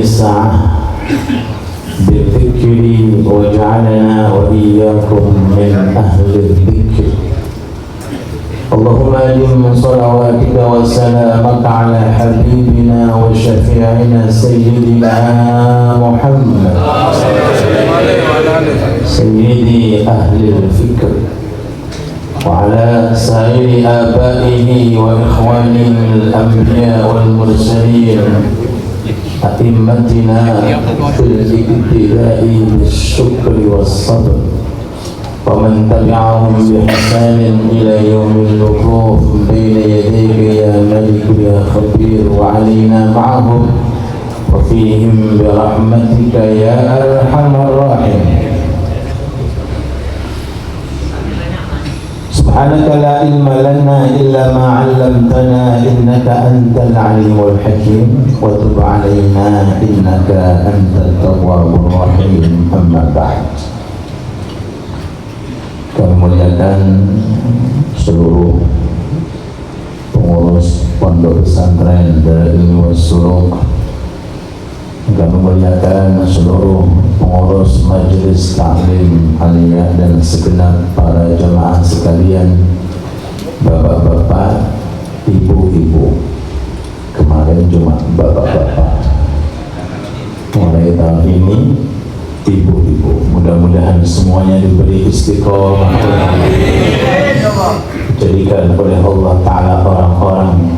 الساعة بالذكر وجعلنا وإياكم من أهل الذكر. اللهم أدم صلواتك وسلامك على حبيبنا وشفيعنا سيدنا محمد سيدي أهل الفكر، وعلى سائر آبائه وإخوانه الأنبياء والمرسلين أئمتنا في الابتداء بالشكر والصبر، ومن تبعهم بإحسان إلى يوم الوقوف بين يديك يا ملك يا خبير، وعلينا معهم وفيهم برحمتك يا أرحم الراحمين. سبحانك لا علم لنا إلا ما علمتنا إنك أنت العليم الحكيم، وتب علينا إنك أنت التواب الرحيم. أما بعد، kami muliakan seluruh pengurus pondok pesantren Darul Ilmi Wassuluk. Kami muliakan seluruh pengurus majelis taklim aliyah dan segenap para jemaah sekalian, bapak-bapak, ibu-ibu. Kemarin cuma bapak-bapak, mulai tahun ini ibu-ibu. Mudah-mudahan semuanya diberi istiqomah, dijadikan oleh Allah Ta'ala orang-orang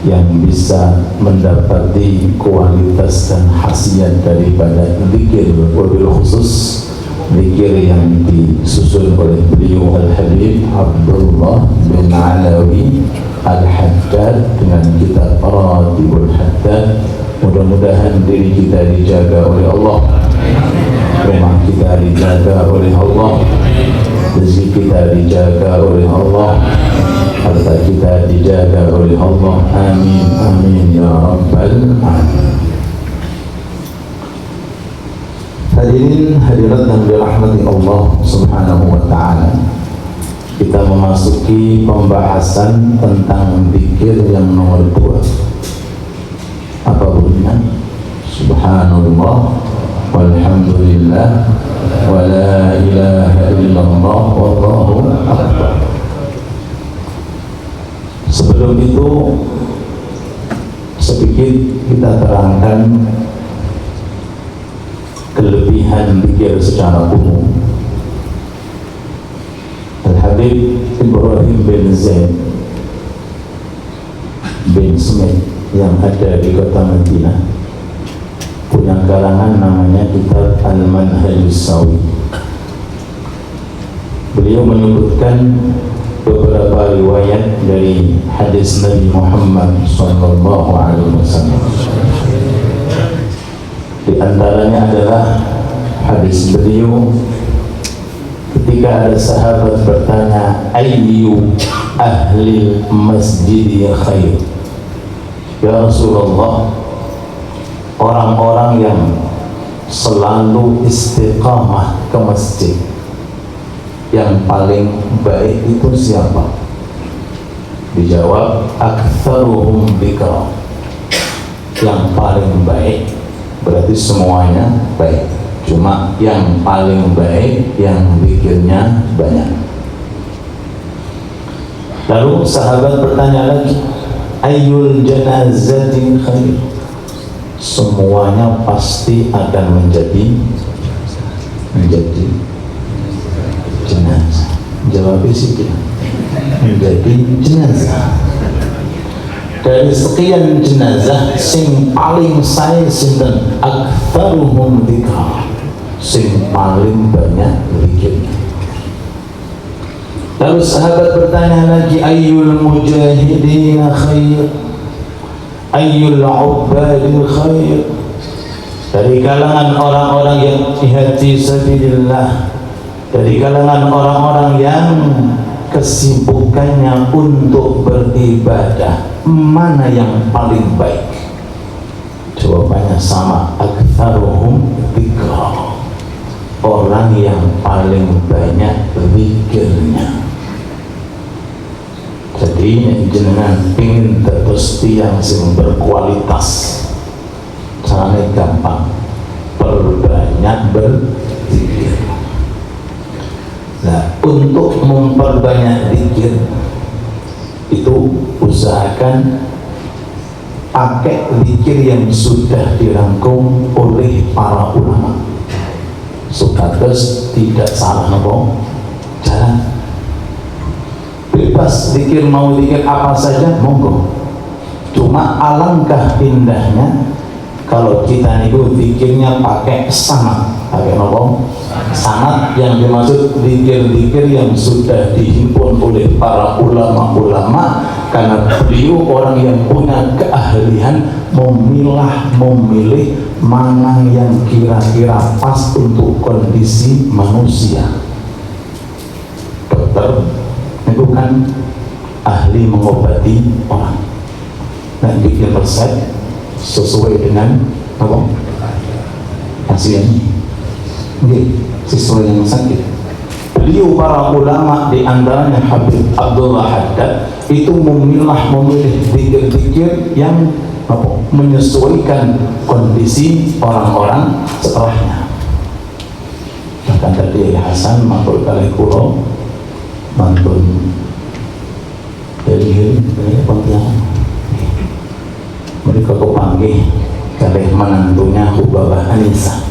yang bisa mendapati kualitas dan khasiat daripada zikir, wabil khusus zikir yang disusun oleh beliau Al-Habib Abdullah bin Alawi Al-Haddad dengan kitab Ratibul Haddad. Mudah-mudahan diri kita dijaga oleh Allah, rumah kita dijaga oleh Allah, rezeki kita dijaga oleh Allah, harta kita dijaga oleh Allah. Amin amin ya rabbal alamin. Hadirin hadirat yang dirahmati Allah Subhanahu wa ta'ala, kita memasuki pembahasan tentang zikir yang nomor 2. Apa bunyinya? Subhanallah walhamdulillah wa la ilaha illallah wallahu akbar. Sebelum itu sedikit kita terangkan kelebihan zikir secara umum. Al-Habib Ibrahim bin Zaid bin Smith yang ada di kota Madinah punya karangan namanya kitab Al-Manhajus Sawi. Beliau menyebutkan beberapa riwayat dari hadis Nabi Muhammad SAW. Di antaranya adalah hadis beliau ketika ada sahabat bertanya, ayyu ahli masjidi khair? Ya Rasulullah, orang-orang yang selalu istiqamah ke masjid, yang paling baik itu siapa? Dijawab, aktsaruhum dzikra. Yang paling baik berarti semuanya baik, cuma yang paling baik yang zikirnya banyak. Lalu sahabat bertanya lagi, ayyul janazatin khair? Semuanya pasti akan menjadi jenazah. Jawabnya sih menjadi jenazah. Dari sekian jenazah sing paling saya sinten aktsaruhum dzikra, sing paling banyak zikirnya. Lalu sahabat bertanya lagi, ayyul mujahidina khair? Ayyul ubadil khair? Dari kalangan orang-orang yang jihad fi sabilillah, dari kalangan orang-orang yang kesibukannya untuk beribadah, mana yang paling baik? Jawabannya sama, aktsaruhum dzikra, orang yang paling banyak zikirnya. Jadi jenengan ingin terus tiang yang berkualitas, caranya gampang, perbanyak berzikir. Nah, untuk memperbanyak zikir itu usahakan pakai zikir yang sudah dirangkum oleh para ulama, supados tidak salah nopo jalan. Bebas zikir, mau zikir apa saja monggo. Cuma alangkah indahnya kalau kita niku zikirnya pakai sanad. Pakai nopo? Sanad. Yang dimaksud zikir-zikir yang sudah dihimpun oleh para ulama-ulama, karena beliau orang yang punya keahlian memilih mana yang kira-kira pas untuk kondisi manusia. Dokter itu kan ahli mengobati orang, dan bikin resep sesuai dengan apa pasiennya, sesuai dengan sakit. Beliau para ulama di antaranya Habib Abdullah Haddad itu memilih zikir-zikir yang menyesuaikan kondisi orang-orang setelahnya. Bahkan tadi Hasan matur kali kula mantun dari Pontianak, mereka kepanggih kali menantunya Bapak Anissa.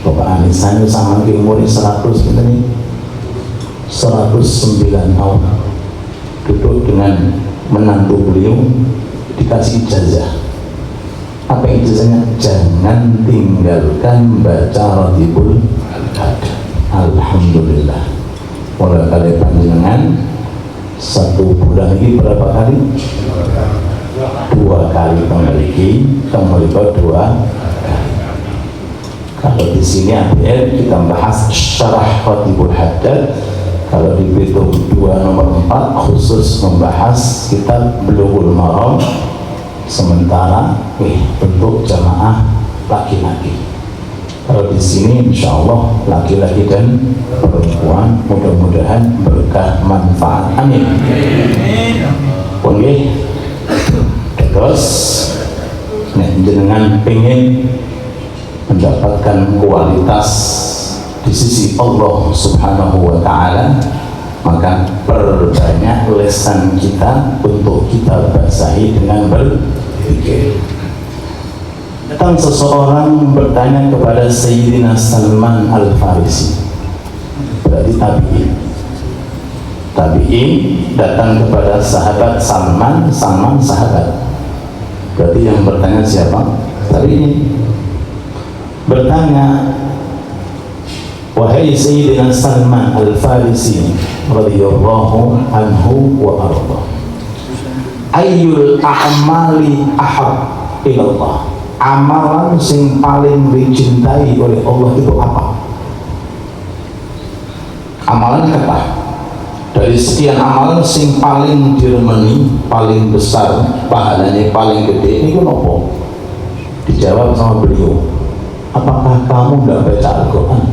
Bapak Anissa itu sama umur 109 tahun, duduk dengan menantu beliau, dikasih ijazah. Apa ijazahnya? Jangan tinggalkan baca Ratibul Qadar. Alhamdulillah, mulai kali panjenengan 1 bulan lagi berapa kali? 2 kali memiliki, kembali ke 2 kali. Kalau di sini kita bahas syarah Ratibul Haddad. Kalau di Bitung 2 nomor 4 khusus membahas kitab Bulughul Maram, sementara bentuk jamaah laki-laki. Kalau di sini insya Allah laki-laki dan perempuan, mudah-mudahan berkah manfaat, amin. Oke, terus jenengan pengen mendapatkan kualitas di sisi Allah Subhanahu wa Ta'ala, maka perbanyak lesan kita untuk kita basahi dengan berzikir. Datang seseorang bertanya kepada Sayyidina Salman Al-Farisi, berarti tabi'in datang kepada sahabat Salman sahabat, berarti yang bertanya siapa? Tabi'in bertanya, wahai Sayyidina Salman Al-Farisi radhiyallahu anhu wa arda, ayyul a'mali ahab ilallah, amalan sing paling dicintai oleh Allah itu apa? Amalan apa? Dari sekian amalan sing paling diremeni, paling besar pahalanya, paling gede, ini apa? Dijawab sama beliau, apakah kamu tidak baca Al-Quran?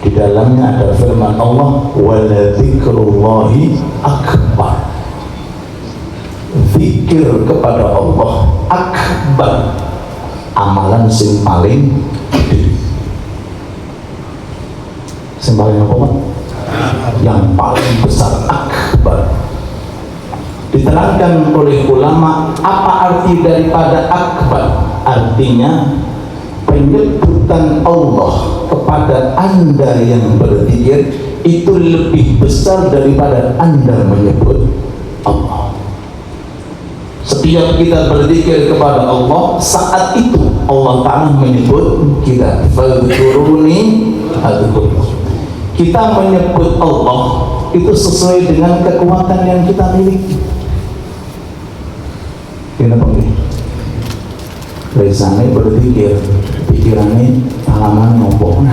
Di dalamnya ada firman Allah, wala dzikrullahi akbar, zikir kepada Allah akbar, amalan sing paling gede. Sing paling apa, Pak? Yang paling besar, akbar. Diterangkan oleh ulama apa arti daripada akbar. Artinya penyebutan Allah kepada Anda yang berzikir itu lebih besar daripada Anda menyebut Allah. Setiap kita berzikir kepada Allah, saat itu Allah Ta'ala menyebut kita, fadhkuruni adzkurkum. Kita menyebut Allah itu sesuai dengan kekuatan yang kita miliki. Kenapa ini? Lesane berzikir, pikirannya halaman ngompok,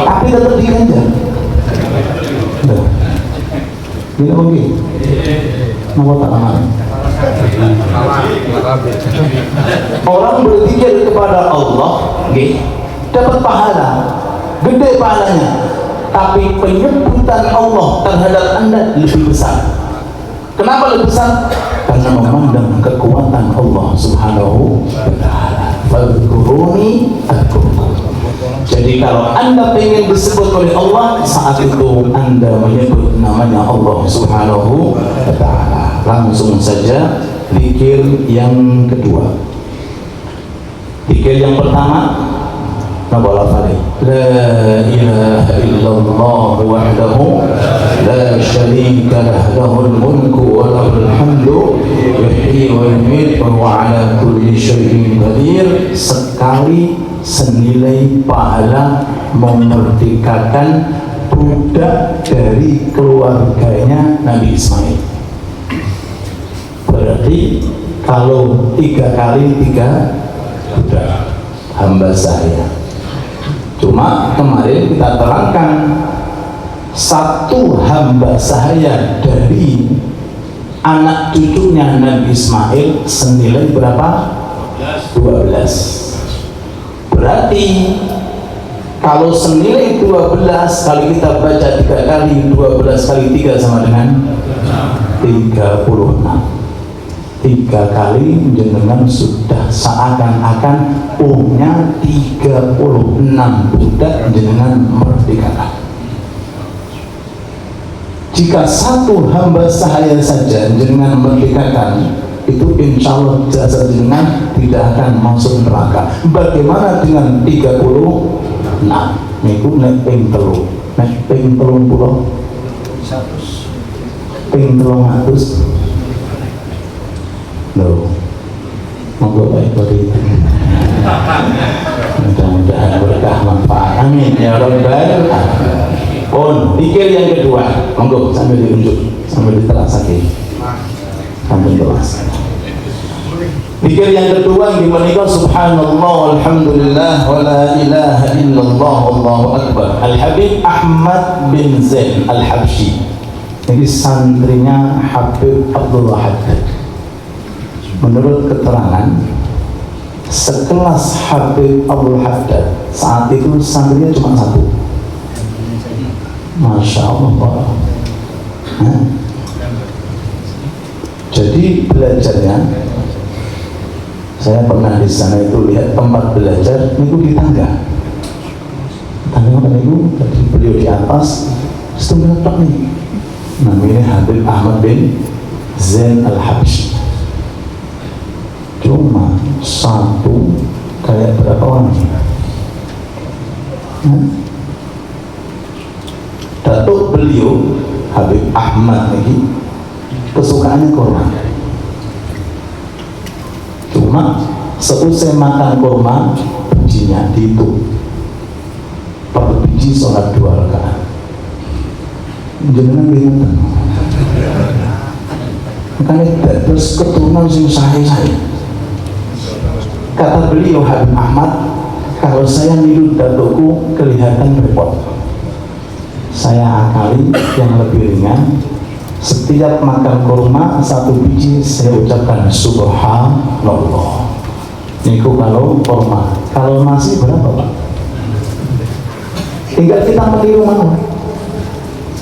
tapi tetap diganjar. Ini mungkin nomor halaman. Orang berzikir kepada Allah, dapat pahala, gede pahalanya. Tapi penyebutan Allah terhadap Anda lebih besar. Kenapa lebih besar? Karena karena memandang kekuatan Allah Subhanahu wa ta'ala. Fadhkuruni adkurkum. Jadi kalau Anda ingin disebut oleh Allah, saat itu Anda menyebut namanya Allah Subhanahu wa ta'ala. Langsung saja zikir yang kedua. Zikir yang pertama, nabala fali la ilaha illallah wahdahu la syarika lahul mulku wa lahul hamdu yuhyi wa yumiitu wa ala kulli syai'in qadir, sekali senilai pahala memerdekakan budak dari keluarganya Nabi Ismail. Berarti kalau 3 kali 3 budak hamba saya. Cuma kemarin kita terangkan, satu hamba saya dari anak cucunya Nabi Ismail senilai berapa? 12. Berarti kalau senilai 12 kali kita baca 3 kali 12 kali 3 sama dengan 36. 3 kali jenengan sudah seakan-akan punya 36 budak jenengan merdekakan. Jika satu hamba sahaya saja jenengan merdekakan, itu insya Allah jasa jenengan tidak akan masuk neraka. Bagaimana dengan 36? Niku nek ping 3, nek ping 30, ping 300. Loh, monggo baik bagi mudah-mudahan berkah manfaat, amin ya rabbal alamin. Pun zikir yang kedua, monggo sambil diunjuk, sambil diterasake, sambil terasa. Zikir yang kedua yang dimana subhanallah walhamdulillah wa la ilaha illallah wallahu akbar. Al-Habib Ahmad bin Zain Al-Habsyi, ini santrinya Habib Abdullah Haddad. Menurut keterangan sekelas Habib Abdul Haddad saat itu santrinya cuma 1. Masya Allah. Jadi belajarnya, saya pernah di sana itu lihat tempat belajar itu di tangga itu, tadi beliau di atas, setengah tok nih. Namanya Habib Ahmad bin Zain Al-Habsyi. Cuma 1 kayak berapa orang? Datuk beliau Habib Ahmad ini kesukaannya kurma. Cuma seusai makan kurma, bijinya dihitung per biji sholat 2 rakaat. Jenengan bingung. Makanya terus keturunan sing sahe-sahe. Kata beliau Habib Ahmad, kalau saya niru datukku kelihatan repot. Saya akali yang lebih ringan. Setiap makan kurma 1 biji saya ucapkan subhanallah. Niku kalau kurma. Kalau nasi berapa Pak? Tinggal kita meniru mana.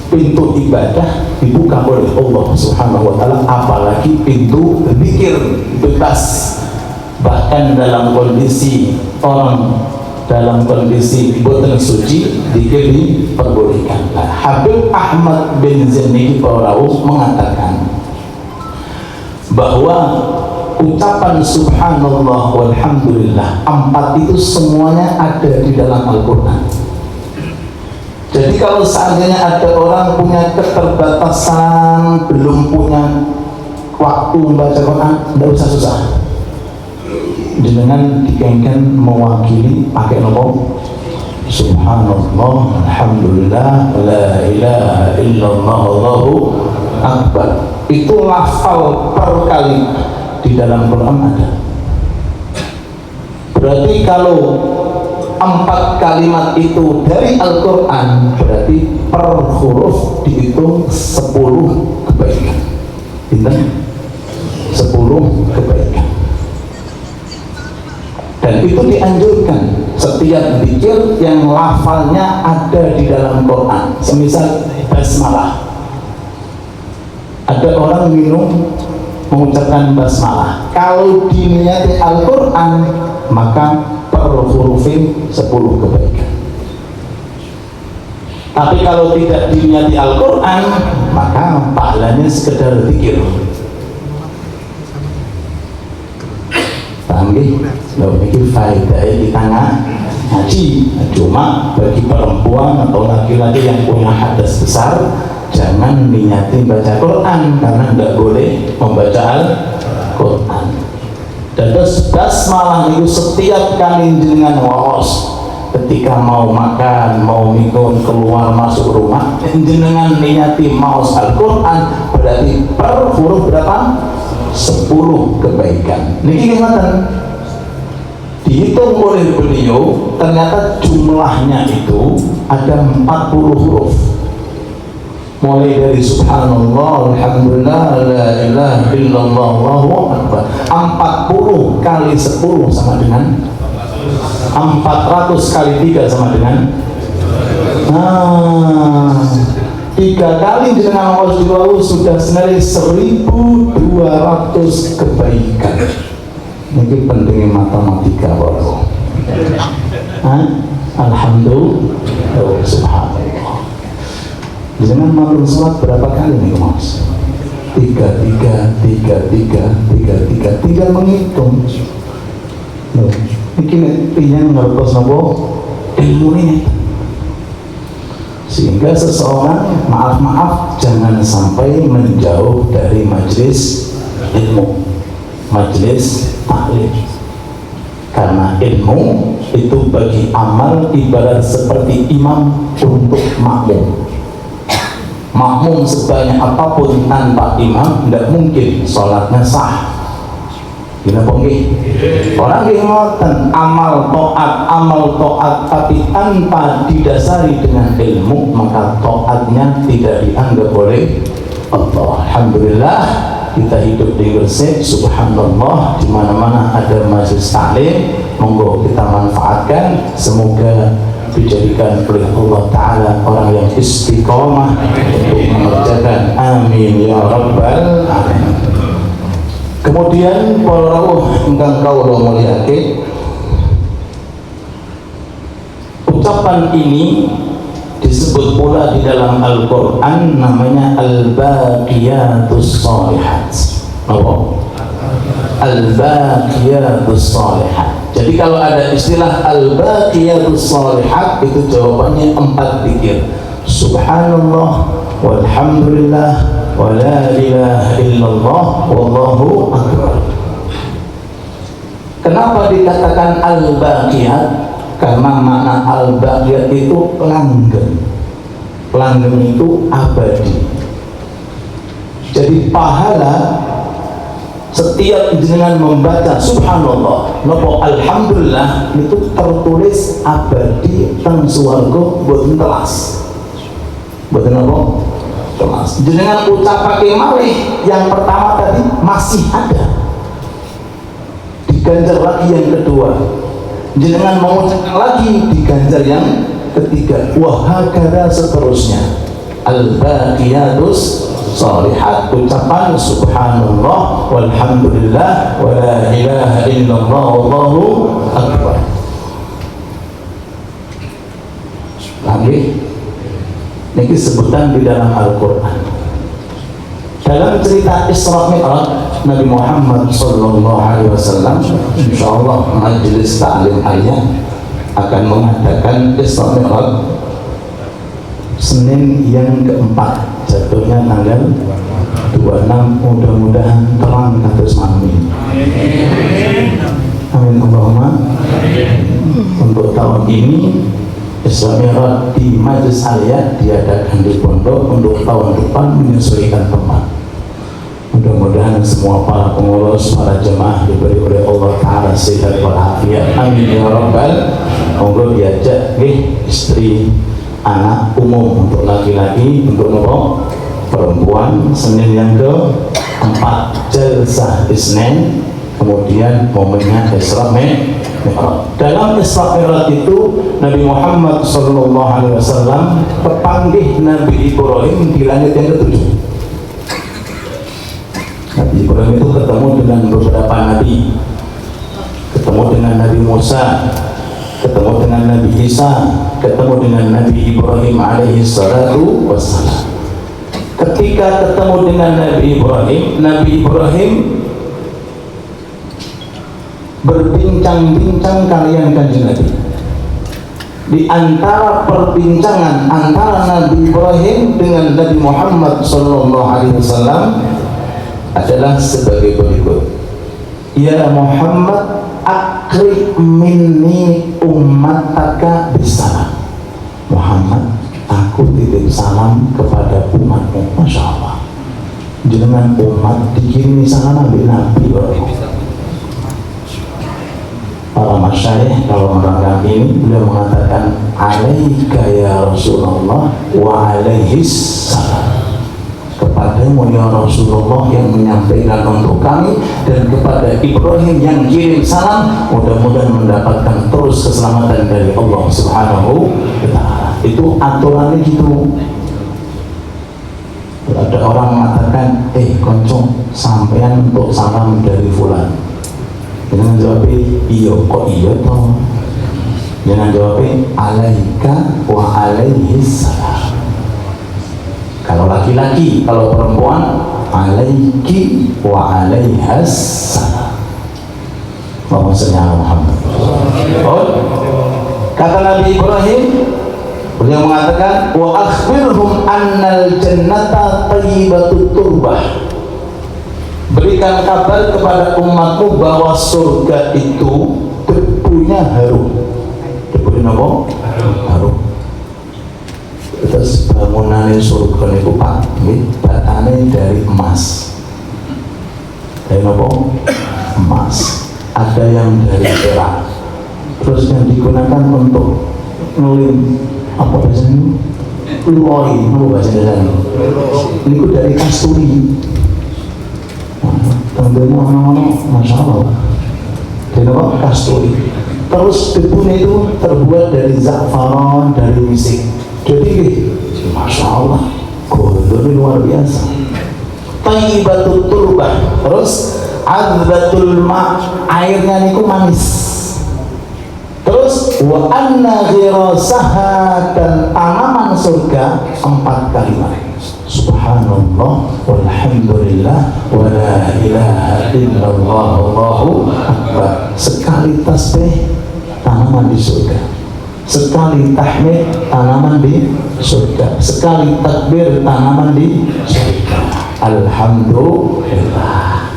Pintu ibadah dibuka oleh Allah Subhanahu wa ta'ala, apalagi pintu zikir bebas. Bahkan dalam kondisi orang dalam kondisi boten suci zikir diperbolehkan. Habib Ahmad bin Zain Al-Habsyi mengatakan bahwa ucapan subhanallah walhamdulillah 4 itu semuanya ada di dalam Al-Quran. Jadi kalau seandainya ada orang punya keterbatasan, belum punya waktu membaca Quran, tidak usah susah. Dengan dikengken mewakili pakai nopo subhanallah alhamdulillah la ilaha illallah Allahu akbar. Itu lafal per kali di dalam Quran ada. Berarti kalau 4 kalimat itu dari Al-Quran, berarti per huruf dihitung 10 kebaikan. Ingat 10 kebaikan. Dan itu dianjurkan setiap zikir yang lafalnya ada di dalam Quran. Semisal basmalah, ada orang minum mengucapkan basmalah. Kalau diniati Al-Quran, maka per hurufin 10 kebaikan. Tapi kalau tidak diniati Al-Quran, maka pahalanya sekedar zikir. Paham gak? Loh, ini faedahnya kita ngaji. Cuma bagi perempuan atau laki-laki yang punya hadas besar, jangan niati baca Quran, karena nggak boleh membaca Al-Quran. Dan basmalah itu setiap kali jenengan waos, ketika mau makan, mau minum, keluar masuk rumah, jenengan niati maos Al-Quran, berarti per huruf berapa? 10 kebaikan. Niki gimana? Dihitung oleh beliau, ternyata jumlahnya itu ada 40 huruf. Mulai dari subhanallah, alhamdulillah, la ilaha illallah, Allahu akbar. 40 kali 10 sama dengan 400 kali 3 sama dengan 3 kali dengan Allah sudah senilai 1200 kebaikan. Ini pentingnya matematika, Bapak. Alhamdulillah, subhanallah. Jangan maklum sholat berapa kali nih, Mas? 3, tinggal menghitung. Loh, ini ngertos nopo ilmu ini. Sehingga seseorang, maaf jangan sampai menjauh dari majelis ilmu, majelis taklim. Karena ilmu itu bagi amal ibarat seperti imam untuk makmum. Makmum sebanyak apapun tanpa imam tidak mungkin sholatnya sah. Gila ponggi. Orang yang ngoten amal to'at tapi tanpa didasari dengan ilmu, maka to'atnya tidak dianggap oleh Allah. Alhamdulillah kita hidup di Gresik, subhanallah, di mana-mana ada majelis taklim. Monggo kita manfaatkan, semoga dijadikan oleh Allah Ta'ala orang yang istiqomah untuk mengerjakan. Amin ya rabbal alamin. Kemudian para rawuh ingkang kawula mulyake, ucapan ini disebut pula di dalam Al-Quran, namanya Al-Baqiyatus Shalihat. Al-Baqiyatus Shalihat. Jadi kalau ada istilah Al-Baqiyatus Shalihat, itu jawabannya 4 zikir. Subhanallah, walhamdulillah, wa la ilaha illallah, wallahu akbar. Kenapa dikatakan Al-Baqiyat? Karena makna Al-Baqiyat itu langgeng. Langgeng itu abadi. Jadi pahala setiap jenengan membaca subhanallah nopo alhamdulillah itu tertulis abadi teng swarga, boten telas. Boten nopo telas. Jenengan ucapake malih yang pertama tadi masih ada, diganjar lagi yang kedua. Jenengan mengucapkan lagi, diganjar yang ketiga. Wahakara seterusnya. Al-Baqiyatus Shalihat, ucapan subhanallah walhamdulillah wa la ilaha illallah wallahu akbar. Lagi ini sebutan di dalam Al-Quran. Dalam cerita Isra Mi'raj Nabi Muhammad sallallahu alaihi wasallam, insyaallah majelis taklim ayat akan mengadakan Isra Mi'raj Senin yang keempat, jatuhnya tanggal 26. Mudah-mudahan terang kados mami. Amin Allahumma. Untuk tahun ini Isra Mi'raj di Majelis Aliyah diadakan di pondok, untuk tahun depan menyesuaikan tempat. Mudah-mudahan semua para pengurus, para jemaah diberi oleh Allah Ta'ala sehat walafiat. Amin ya rabbal. Monggo diajak istri, anak, umum untuk laki-laki, untuk nopo perempuan. Senin yang keempat jalsah Isnin, kemudian momennya Isra Mi'raj. Dalam Isra Mi'raj itu Nabi Muhammad sallallahu alaihi wasallam kepanggih Nabi Ibrahim di langit yang ketujuh. Nabi Ibrahim itu ketemu dengan beberapa nabi, ketemu dengan Nabi Musa, ketemu dengan Nabi Isa, ketemu dengan Nabi Ibrahim alaihi salatu wassalam. Ketika ketemu dengan Nabi Ibrahim berbincang-bincang kalian kanjeng Nabi. Di antara perbincangan antara Nabi Ibrahim dengan Nabi Muhammad SAW adalah sebagai berikut. Ya Muhammad, akrim minni ummataka bisalam. Muhammad, aku titip salam kepada umatmu. Masya Allah, dengan umat dikirimi salam Nabi Ibrahim. Para masyayikh kalau menerangkan ini, beliau mengatakan alaika ya Rasulullah wa alaihis salam. Kepadamu ya Rasulullah yang menyampaikan untuk kami, dan kepada Ibrahim yang kirim salam, mudah-mudahan mendapatkan terus keselamatan dari Allah Subhanahu wa ta'ala. Itu aturannya gitu. Ada orang mengatakan, konco sampean untuk salam dari fulan. Jangan jawabnya iya, kok iya toh. Jangan jawabnya alaika wa alaihis salam. Kalau laki-laki, kalau perempuan alaiki wa alaihas salam. Allahumma shalli ala Muhammad. Kata Nabi Ibrahim, beliau mengatakan wa akhbirhum annal jannata thayyibatut turbah. Berikan kabar kepada umatmu bahwa surga itu debunya harum. Debunya apa? Harum. Terus bangunan surga itu Pak, batane dari emas. Dari apa? Emas. Ada yang dari perak. Terus yang digunakan untuk ngelim apa biasanya? Luoi, apa bahasa Indonesia? Ini dari kasturi. Tentunya orang-orang Masya Allah kenapa? Kasturi. Terus debunya itu terbuat dari za'faran, dari misik. Jadi Masya Allah kodoknya luar biasa. Thayyibatut turbah. Terus azbatul ma', airnya niku manis. Terus wa anna ghirasaha, dan tanaman surga 4 kalimat. Subhanallah walhamdulillah wa la ilaha illallah Allahu akbar. Sekali tasbih tanaman di surga, sekali tahmid tanaman di surga, sekali takbir tanaman di surga. Alhamdulillah.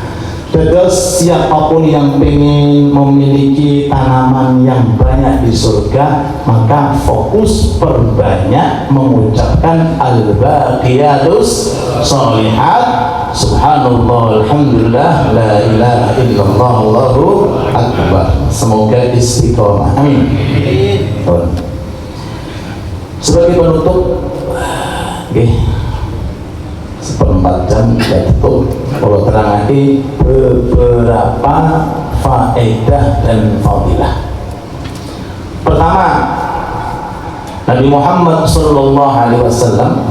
Terus siapapun yang ingin memiliki tanaman yang banyak di surga, maka fokus perbanyak mengucapkan al-baqiyatus sholihat, subhanallah, alhamdulillah, la ilaha illallah, Allahu akbar. Semoga istiqomah, amin. Sebagai penutup, seperempat jam kita tutup. Kalau terang lagi beberapa faedah dan fadilah. Pertama, Nabi Muhammad sallallahu alaihi wasallam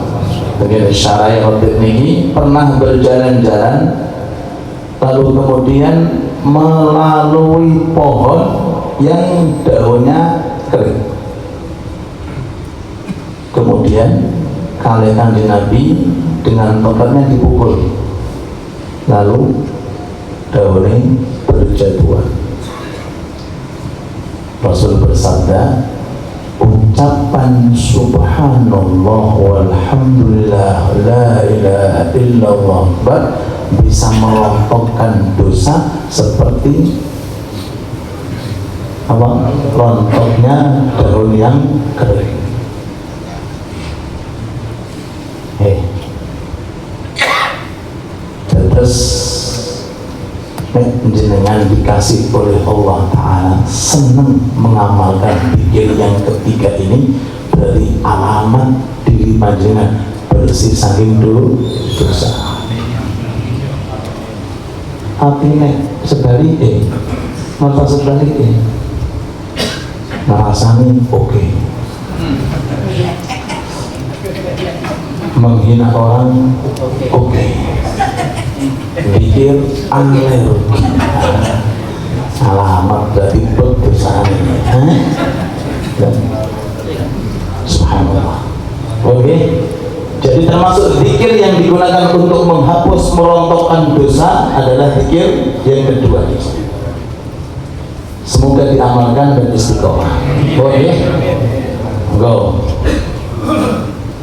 dengan syarah ini pernah berjalan-jalan, lalu kemudian melalui pohon yang daunnya kering. Kemudian kali kanjeng Nabi dengan tongkatnya dipukul, lalu daunnya berjatuhan. Rasul bersabda, ucapan subhanallah walhamdulillah la ilaha illallah bisa merontokkan dosa seperti apa? Rontoknya daun yang kering. Terus jenengan dikasih oleh Allah Ta'ala senang mengamalkan pikir yang ketiga ini, dari alamat diri panjenengan bersih saking dosa. Hatinya sebalik mata sebalik ngerasani oke. Menghina orang oke. Pikir alergi. Alamat berarti berdosaan. Subhanallah. Oke. Jadi termasuk zikir yang digunakan untuk menghapus merontokkan dosa adalah zikir yang kedua. Semoga diamalkan dan istiqomah. Boleh? Go.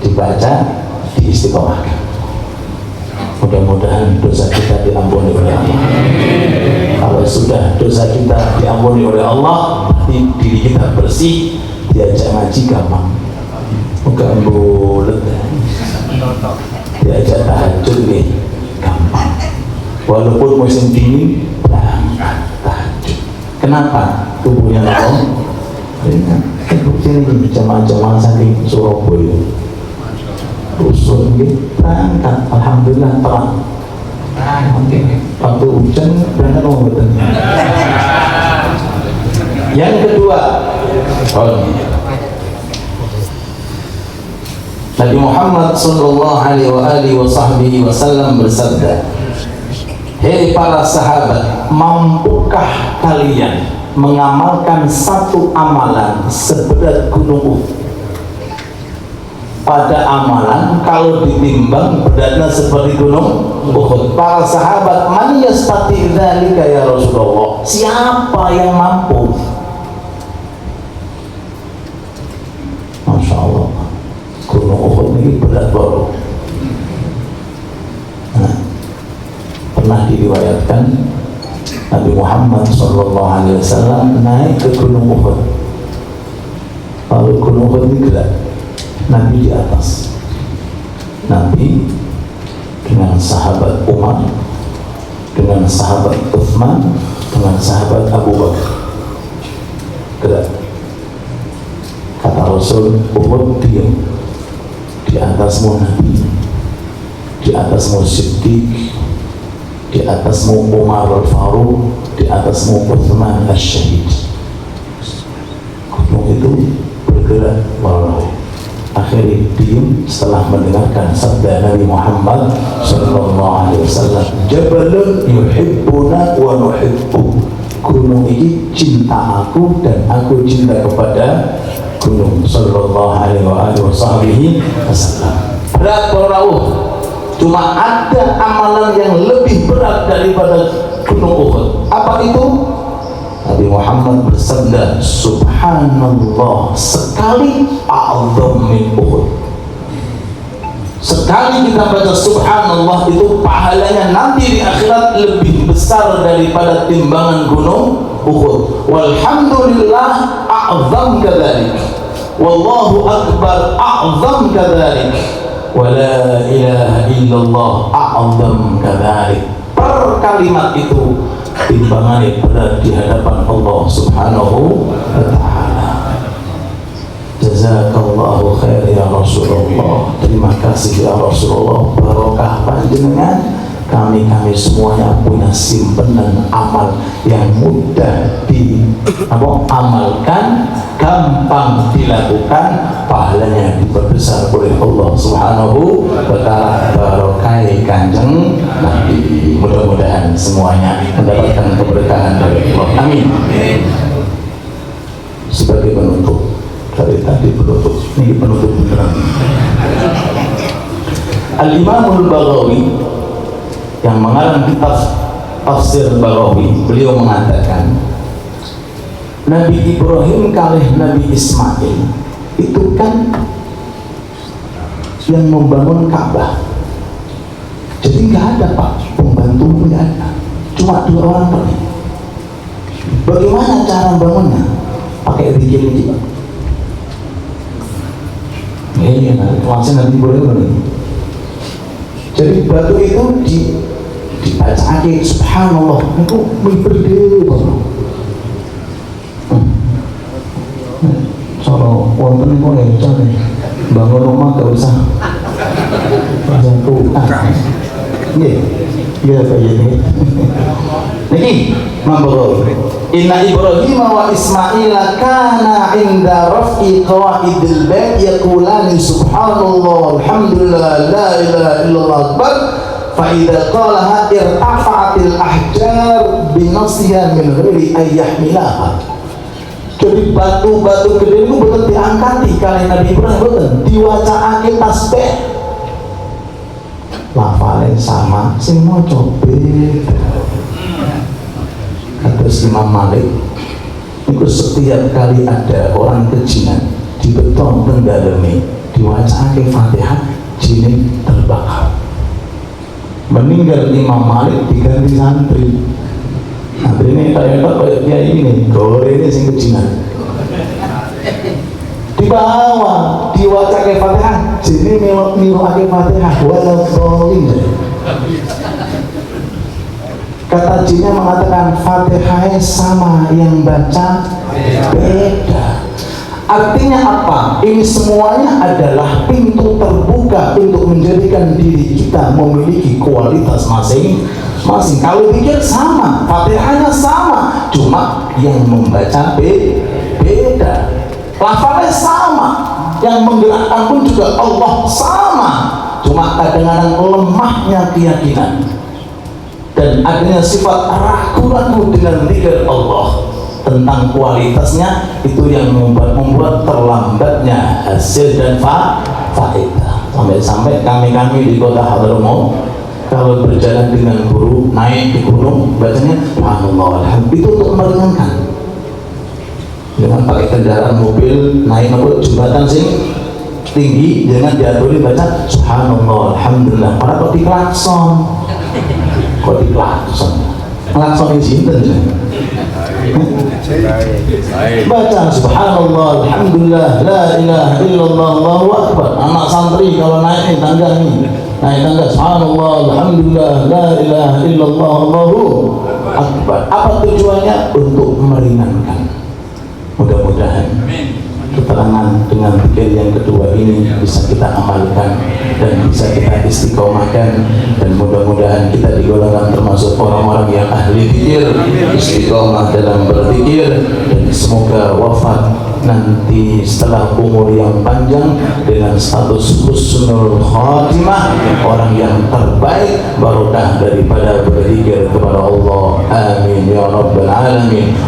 Dibaca, diistiqomahkan. Mudah-mudahan dosa kita diampuni oleh Allah. Kalau sudah dosa kita diampuni oleh Allah, berarti diri kita bersih, diajak ngaji gampang. Bukan bulet. Diajak tahajud nih gampang. Walaupun musim dingin, berangkat tahajud. Kenapa? Tubuhnya nolong. Ini jamaah-jamaah saking Surabaya rusun gitu, berangkat. Alhamdulillah terang. Waktu hujan berangkat betul. Yang kedua, Nabi Muhammad sallallahu alaihi wasallam bersabda, "Hei para sahabat, mampukah kalian mengamalkan satu amalan seberat gunung Uhud?" Pada amalan kalau ditimbang beratnya seperti gunung Uhud. Para sahabat, "Man yastati dzalika ya Rasulullah?" Siapa yang mampu? Masya Allah, gunung Uhud ini berat baru. Pernah diriwayatkan Nabi Muhammad SAW naik ke gunung Uhud. Lalu gunung Uhud ini gelap, Nabi di atas. Nabi dengan sahabat Umar, dengan sahabat Uthman, dengan sahabat Abu Bakar. Gelap. Kata Rasul, Uhud diam. Di atasmu Nabi, di atasmu Siddiq, di atasmu Umar al-Faruq, di atasmu Uthman al-Syahid. Gunung itu bergerak melalui. Akhirnya diam setelah mendengarkan sabda Nabi Muhammad sallallahu alaihi wasallam, "Jabalun yuhibbuna wa nuhibbu." Gunung ini cinta aku dan aku cinta kepada gunung sallallahu alaihi wasallam. Berat berauh. Cuma ada amalan yang lebih berat daripada gunung Uhud. Apa itu? Nabi Muhammad bersabda, "Subhanallah, sekali a'zam min Uhud." Sekali kita baca subhanallah itu pahalanya nanti di akhirat lebih besar daripada timbangan gunung Uhud. Walhamdulillah a'zam kadzalik. Wallahu akbar a'zam kadzalik. Wala ilaha illallah a'zam kadzalik. Per kalimat itu timbangannya berat di hadapan Allah Subhanahu wa ta'ala. Jazakallahu khair ya Rasulullah. Terima kasih ya Rasulullah. Barokah panjenengan. Kami semuanya punya simpenan amal yang mudah diamalkan, gampang dilakukan, pahalanya diperbesar oleh Allah Subhanahu wa ta'ala. Barokai Kanjeng Nabi. Mudah-mudahan semuanya mendapatkan keberkahan dari Allah. Amin. Sebagai penutup, dari tadi penutup, ini penutup beneran. Al-Imamul Baghawi yang mengarang kitab Tafsir Baghawi, beliau mengatakan Nabi Ibrahim kalih Nabi Ismail itu kan yang membangun Ka'bah. Jadi nggak ada Pak pembantu, nggak ada, cuma 2 orang Pak. Bagaimana cara membangunnya? Pakai zikir ini Pak. Ini langsung Nabi Ibrahim. Jadi batu itu dibaca subhanallah itu berbeda Pak. Kalau wonten niku ya jane bangun rumah gak usah tuh. Iya Pak ini. Niki monggo. Inna Ibrahim wa Ismail kana inda raf'i qawaidil bait yaqulani subhanallah alhamdulillah la ilaha illallah akbar fa idza qalaha irtafa'atil ahjar bi nafsiha min ghairi ayyahmilaha. Jadi batu-batu gede itu betul diangkati kali Nabi Ibrahim betul diwacaake tasbih. Lafale sama sing maca beda. Kados Imam Malik itu setiap kali ada orang kejinan di beton tenggaleme diwacaake Fatihah jin terbakar. Meninggal Imam Malik diganti santri. Santri ini kayak dia ini gore ini sing kejinan. Di bawah diwacaake Fatihah jin niruake Fatihah walau dolin. Kata jinnya mengatakan Fatihah sama yang baca beda. Artinya apa? Ini semuanya adalah pintu terbuka untuk menjadikan diri kita memiliki kualitas masing-masing. Kalau pikir sama, Fatihahnya sama, cuma yang membaca beda. Lafalnya sama, yang menggerakkan pun juga Allah sama, cuma kadang-kadang lemahnya keyakinan dan adanya sifat ragu-ragu dengan zikir Allah tentang kualitasnya, itu yang membuat terlambatnya hasil dan faedah. Sampai kami di kota Hadramaut kalau berjalan dengan guru naik di gunung bacanya subhanallah alhamdulillah, itu untuk meringankan. Dengan pakai kendaraan mobil naik jembatan sing tinggi, jangan diaturi baca subhanallah alhamdulillah, para kok diklakson klakson ini sinten baca subhanallah alhamdulillah la ilaha illallah allahu akbar. Anak santri kalau naik tangga subhanallah alhamdulillah la ilaha illallah allahu akbar. Apa tujuannya? Untuk meringankan. Mudah-mudahan keterangan dengan zikir yang kedua ini bisa kita amalkan dan bisa kita istiqomahkan, dan mudah-mudahan kita digolongkan termasuk orang-orang yang ahli zikir, istiqomah dalam berzikir, dan semoga wafat nanti setelah umur yang panjang dengan status husnul khatimah, orang yang terbaik, barokah daripada berzikir kepada Allah. Amin ya rabbal alamin.